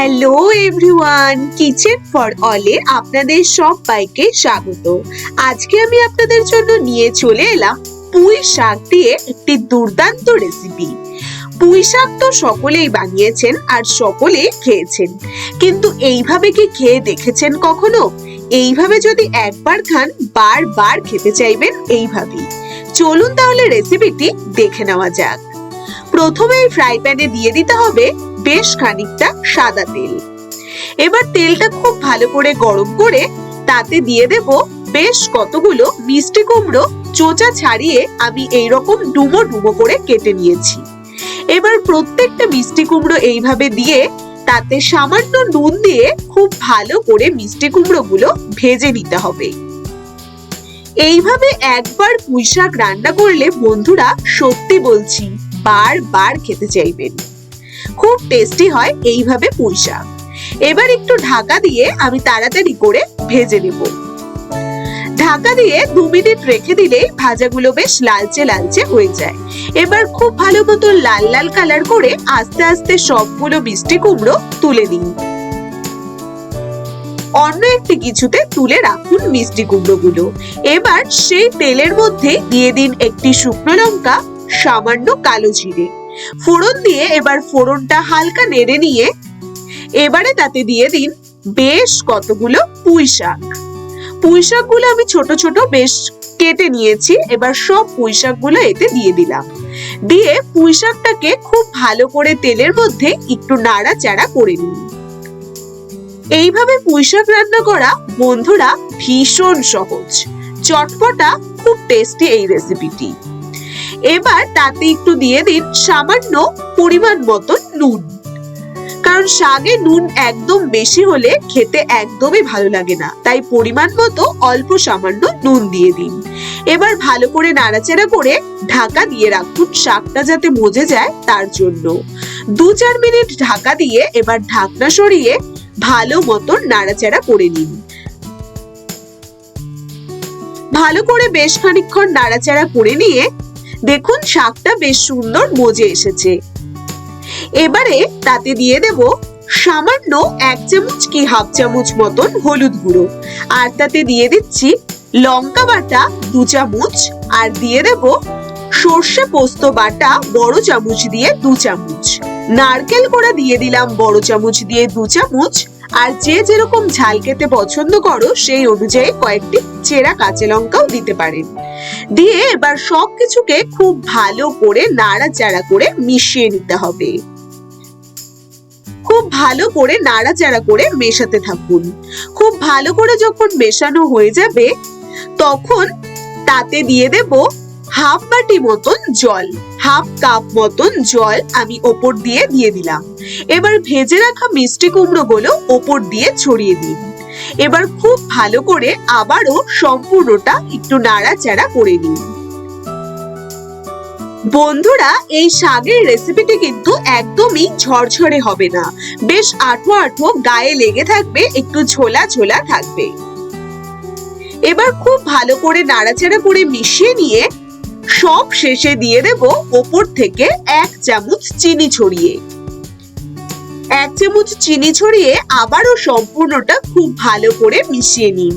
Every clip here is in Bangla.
হ্যালো এভরিওয়ান, কিচেন ফর অলে আপনাদের সবাইকে স্বাগত। আজকে আমি আপনাদের জন্য নিয়ে চলে এলাম পুঁই শাক দিয়ে একটি দুর্দান্ত রেসিপি। পুঁই শাক তো সকলেই বানিয়েছেন আর সকলেই খেয়েছেন, কিন্তু এইভাবে কি খেয়ে দেখেছেন কখনো? এইভাবে যদি একবার খান বারবার খেতে চাইবেন এইভাবেই। চলুন তাহলে রেসিপিটি দেখে নেওয়া যাক। প্রথমে ফ্রাই প্যানে দিয়ে দিতে হবে বেশ খানিকটা সাদা তেল। এবার তেলটা খুব ভালো করে গরম করে তাতে দিয়ে দেব বেশ কতগুলো মিষ্টি কুমড়ো, চোচা ছাড়িয়ে আমি এইরকম ডুমো ডুমো করে কেটে নিয়েছি। এবার প্রত্যেকটা মিষ্টি কুমড়ো এইভাবে দিয়ে তাতে সামান্য নুন দিয়ে খুব ভালো করে মিষ্টি কুমড়ো গুলো ভেজে নিতে হবে। এইভাবে একবার পুঁই শাক রান্না করলে বন্ধুরা সত্যি বলছি বারবার খেতে চাইবেন। খুব টেস্টি হয় এইভাবে পুঁই শাক। এবার একটু ঢাকা দিয়ে আমি তাড়াতাড়ি করে ভেজে নেব। ঢাকা দিয়ে 2 মিনিট রেখে দিলে ভাজাগুলো বেশ লালচে লালচে হয়ে যায়। এবার খুব ভালো মতো লাল লাল কালার করে আস্তে আস্তে সবগুলো মিষ্টি কুমড়ো তুলে দিন। অন্য একটি কিছুতে তুলে রাখুন মিষ্টি কুমড়ো গুলো। এবার সেই তেলের মধ্যে দিয়ে দিন একটি শুকনো লঙ্কা, সামান্য কালো জিরে ফোড়ন দিয়ে এবার ফোড়নটা হালকা নেড়ে নিয়ে এবারে তাতে দিয়ে দিন বেশ কতগুলো পুঁই শাক। পুঁই শাকগুলো আমি ছোট ছোট বেশ কেটে নিয়েছি। এবার সব পুঁই শাকগুলো এতে দিয়ে দিলাম। দিয়ে পুঁই শাকটাকে খুব ভালো করে তেলের মধ্যে একটু নাড়াচাড়া করে নিন। এইভাবে পুঁই শাক রান্না করা বন্ধুরা ভীষণ সহজ, চটপটা, খুব টেস্টি এই রেসিপিটি। এবার তাতে একটু দিয়ে দিন সামান্য পরিমাণ মতো নুন, কারণ শাকে নুন একদম বেশি হলে খেতে একদমই ভালো লাগে না, তাই পরিমাণ মতো অল্প সামান্য নুন দিয়ে দিন। এবার ভালো করে নাড়াচাড়া করে ঢাকা দিয়ে রাখুন শাকটা যাতে মজে যায় তার জন্য। 2-4 মিনিট ঢাকা দিয়ে এবার ঢাকনা সরিয়ে ভালো মতো নাড়াচাড়া করে নিন। ভালো করে বেশ খানিকক্ষণ নাড়াচাড়া করে নিয়ে দেখুন শাকটা বেশ সুন্দর মজে এসেছে। এবারে তাতে দিয়ে দেব সামান্য 1 চামচ কি হাফ চামচ মতন হলুদ গুঁড়ো, আর তাতে দিয়ে দিচ্ছি লঙ্কা বাটা 2 চামচ, আর দিয়ে দেব সর্ষে পোস্ত বাটা বড় চামচ দিয়ে 2 চামচ, নারকেল কোড়া দিয়ে দিলাম বড় চামচ দিয়ে 2 চামচ, আর যে যেরকম ঝাল খেতে পছন্দ করো সেই অনুযায়ী কয়েকটি চেরা কাঁচা লঙ্কাও দিতে পারেন। দিয়ে এবার সবকিছুকে খুব ভালো করে নাড়াচাড়া করে মিশিয়ে নিতে হবে। খুব ভালো করে নাড়াচাড়া করে মেশাতে থাকুন। খুব ভালো করে যখন মেশানো হয়ে যাবে তখন তাতে দিয়ে দেব হাফ বাটি মতন জল, হাফ কাপ মতন জল আমি ওপর দিয়ে দিলাম। এবার ভেজে রাখা মিষ্টি কুমড়ো গুলো ওপর দিয়ে ছড়িয়ে দিন। এবার খুব ভালো করে আবারও সম্পূর্ণটা একটু নাড়াচাড়া করে নিন। বন্ধুরা এই শাকের রেসিপিটি কিন্তু একদমই ঝরঝরে হবে না, বেশ আঠো আঠো গায়ে লেগে থাকবে, একটু ঝোলা ঝোলা থাকবে। এবার খুব ভালো করে নাড়াচাড়া করে মিশিয়ে নিয়ে সব শেষে দিয়ে দেব ওপর থেকে 1 চামচ চিনি ছড়িয়ে। 1 চামচ চিনি ছড়িয়ে আবারও সম্পূর্ণটা খুব ভালো করে মিশিয়ে নিন।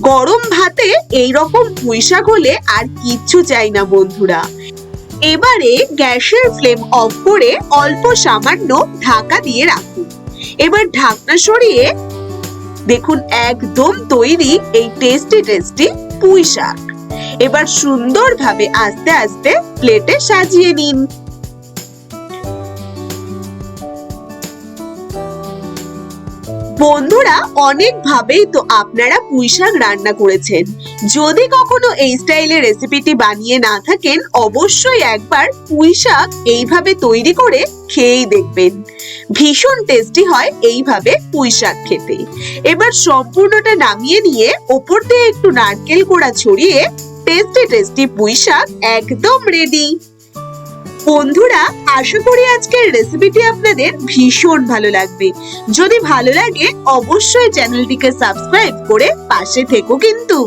গরম ভাতে এইরকম পুঁই শাক হলে আর কিচ্ছু চাই না বন্ধুরা। এবারে গ্যাসের ফ্লেম অফ করে অল্প সামান্য ঢাকা দিয়ে রাখুন। এবার ঢাকনা সরিয়ে দেখুন একদম তৈরি এই টেস্টি টেস্টি পুঁই শাক। এবার সুন্দরভাবে আস্তে আস্তে প্লেটে সাজিয়ে নিন। বন্ধুরা অনেক ভাবেই তো আপনারা পুঁই শাক রান্না করেছেন। যদি কখনো এই স্টাইলের রেসিপিটি বানিয়ে না থাকেন অবশ্যই একবার পুঁই শাক এইভাবে তৈরি করে খেয়েই দেখবেন। ভীষণ টেস্টি হয় এইভাবে পুঁই শাক খেতে। এবার সম্পূর্ণটা নামিয়ে নিয়ে ওপর দিয়ে একটু নারকেল কোড়া ছড়িয়ে টেস্টি টেস্টি পুঁই শাক একদম রেডি। বন্ধুরা আশা করি আজকের রেসিপিটি আপনাদের ভীষণ ভালো লাগবে। যদি ভালো লাগে অবশ্যই চ্যানেলটিকে সাবস্ক্রাইব করে পাশে থেকো কিন্তু।